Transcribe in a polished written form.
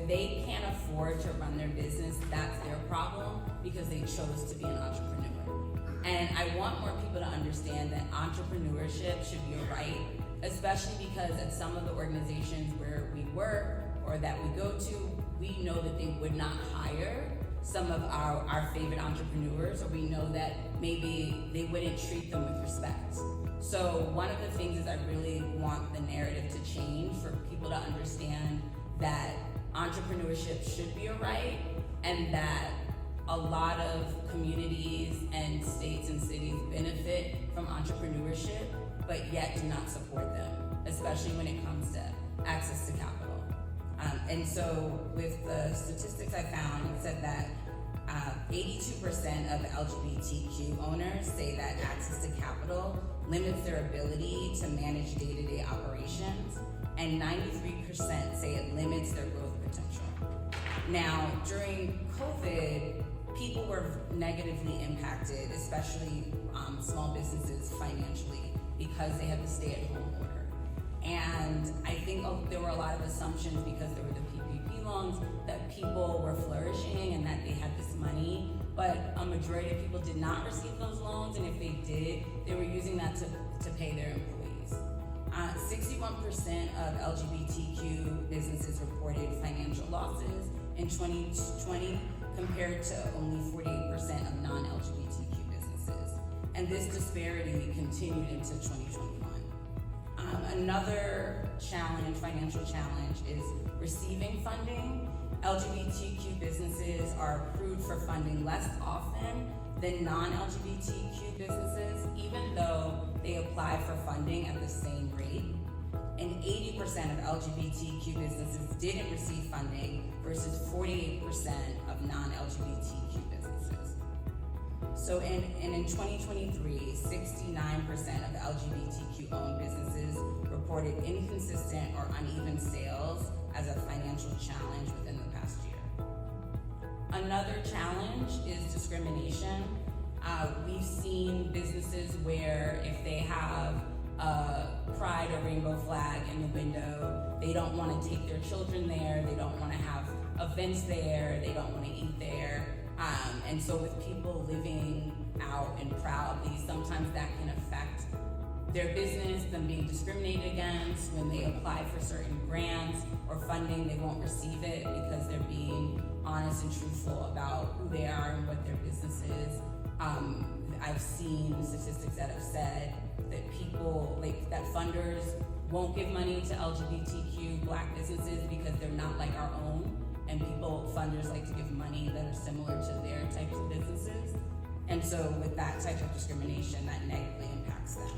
if they can't afford to run their business, that's their problem because they chose to be an entrepreneur. And I want more people to understand that entrepreneurship should be a right, especially because at some of the organizations where we work or that we go to, we know that they would not hire some of our favorite entrepreneurs, or we know that maybe they wouldn't treat them with respect. So one of the things is I really want the narrative to change for people to understand that entrepreneurship should be a right, and that a lot of communities and states and cities benefit from entrepreneurship, but yet do not support them, especially when it comes to access to capital. And so with the statistics I found, it said that 82% of LGBTQ owners say that access to capital limits their ability to manage day-to-day operations, and 93% say it limits their growth potential. Now, during COVID, people were negatively impacted, especially small businesses financially, because they had the stay-at-home order. And I think there were a lot of assumptions because there were the PPP loans that people were flourishing and that they had this money, but a majority of people did not receive those loans, and if they did, they were using that to pay their employees. 61% of LGBTQ businesses reported financial losses in 2020 compared to only 48% of non-LGBTQ businesses. And this disparity continued into 2021. Another challenge, financial challenge, is receiving funding. LGBTQ businesses are approved for funding less often than non-LGBTQ businesses, even though they apply for funding at the same rate. And 80% of LGBTQ businesses didn't receive funding versus 48% of non-LGBTQ businesses. So in 2023, 69% of LGBTQ-owned businesses reported inconsistent or uneven sales as a financial challenge within the past year. Another challenge is discrimination. We've seen businesses where if they have a pride or rainbow flag in the window, they don't want to take their children there, they don't want to have events there, they don't want to eat there. And so with people living out and proudly, sometimes that can affect their business, them being discriminated against. When they apply for certain grants or funding, they won't receive it because they're being honest and truthful about who they are and what their business is. I've seen statistics that have said that people, that funders won't give money to LGBTQ Black businesses because they're not like our own, and funders like to give money that are similar to their types of businesses. And so with that type of discrimination, that negatively impacts them.